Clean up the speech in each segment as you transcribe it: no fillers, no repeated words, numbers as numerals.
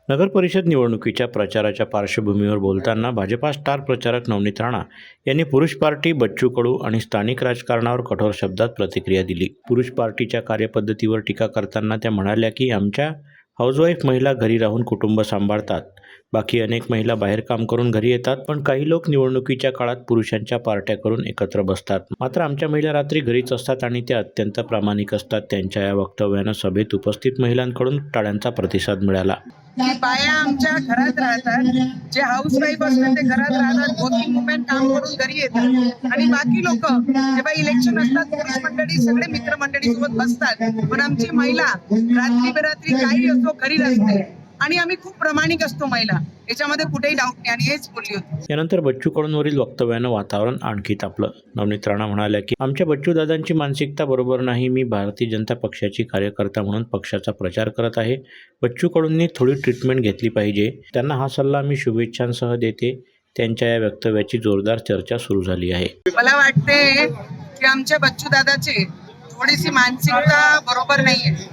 नगर परिषद निवडणुकीच्या प्रचाराच्या पार्श्वभूमीवर बोलताना भाजपा स्टार प्रचारक नवनीत राणा यांनी पुरुष पार्टी, बच्चू कडू आणि स्थानिक राजकारणावर कठोर शब्दात प्रतिक्रिया दिली. पुरुष पार्टीच्या कार्यपद्धतीवर टीका करताना त्या म्हणाल्या की आमच्या हाऊसवाईफ महिला घरी राहून कुटुंब सांभाळतात. बाकी अनेक महिला बाहेर काम करून घरी येतात, पण काही लोक निवडणुकीच्या काळात पुरुषांच्या पार्ट्या करून एकत्र बसतात. मात्र आमच्या महिला रात्री घरीच असतात आणि त्या अत्यंत प्रामाणिक असतात. त्यांच्या या वक्तव्यानं सभेत उपस्थित महिलांकडून टाळ्यांचा प्रतिसाद मिळाला. की बाया आमच्या घरात राहतात, जे हाऊसवाईफ असतात ते घरात राहतात, वर्किंग वुमेन काम करून घरी येतात आणि बाकी लोक जेव्हा इलेक्शन असतात पुरुष मंडळी सगळे मित्रमंडळी सोबत बसतात, पण आमची महिला रात्री बेरात्री काही असो घरी असते आणि आम्ही खूप प्रामाणिक असतो महिला, याच्यामध्ये कुठेही डाऊट नाही आणि हेच बोलली होती. यानंतर बच्चू कडूंवरील वक्तव्यानं वातावरण आणखी तापलं. नवनीत राणा म्हणाल्या की आमच्या बच्चू दादांची मानसिकता बरोबर नाही. मी भारतीय जनता पक्षाची कार्यकर्ता म्हणून पक्षाचा प्रचार करत आहे. बच्चू कडूंनी थोडी ट्रीटमेंट घेतली पाहिजे. त्यांना हा सल्ला मी शुभेच्छांसह देते. त्यांच्या या वक्तव्याची जोरदार चर्चा सुरू झाली आहे. मला वाटते की आमच्या बच्चू दादाची थोडीशी मानसिकता बरोबर नाहीये.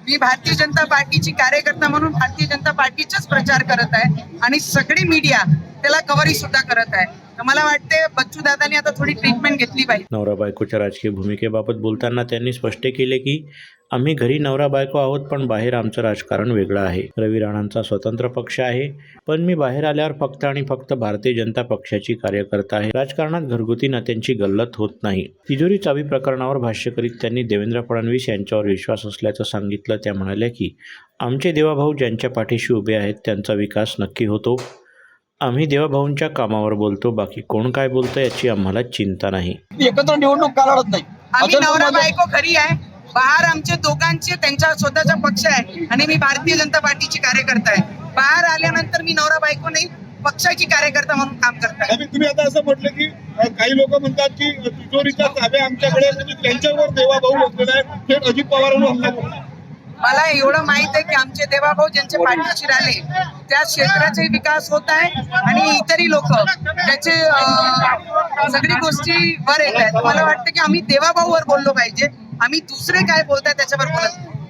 मी भारतीय जनता पार्टीची कार्यकर्ता म्हणून भारतीय जनता पार्टीचाच प्रचार करत आहे आणि सगळी मीडिया त्याला कव्हरी सुद्धा करत आहे. तर मला वाटते बच्चू दादांनी आता थोडी ट्रीटमेंट घेतली पाहिजे. नवरा बायकोच्या राजकीय भूमिकेबाबत बोलताना त्यांनी स्पष्ट केले की आम्ही घरी नवरा बायको आहोत, पण बाहेर आमचं राजकारण वेगळं आहे. रवी राणांचा स्वतंत्र पक्ष आहे, पण मी बाहेर आल्यावर फक्त आणि फक्त भारतीय जनता पक्षाची कार्यकर्ता आहे. राजकारणात घरगुती नात्यांची गल्लत होत नाही. तिजोरी चावी प्रकरणावर भाष्य करीत त्यांनी देवेंद्र फडणवीस यांच्यावर विश्वास असल्याचं सांगितलं. त्या म्हणाल्या की आमचे देवाभाऊ ज्यांच्या पाठीशी उभे आहेत त्यांचा विकास नक्की होतो. आम्ही देवाभाऊंच्या कामावर बोलतो, बाकी कोण काय बोलतं याची आम्हाला चिंता नाही. एकत्र निवडणूक का लढत नाही? आम्ही नवरा बायको घरी आहे, बाहेर आमचे दोघांचे त्यांचा स्वतःचा पक्ष आहे आणि मी भारतीय जनता पार्टीची कार्यकर्ता आहे. बाहेर आल्यानंतर मी नवरा बायको नाही, पक्षाची कार्यकर्ता म्हणून काम करताय. तुम्ही आता असं म्हटलं की काही लोक म्हणतात की तिजोरीच्या चाव्या आमच्याकडे, म्हणजे त्यांच्यावर देवाभाऊ बसलेला आहे, थेट अजित पवारांवर हल्ला करू. मला एवढं माहित आहे की आमचे देवाभाऊ ज्यांचे पाठीशी राहिले त्या क्षेत्राचे विकास होत आहे आणि इतरही लोक त्याचे सगळी गोष्टी वर येत आहेत. मला वाटतं की आम्ही देवाभाऊवर बोललो पाहिजे, आम्ही दुसरे काय बोलताय त्याच्यावर बोलत नाही.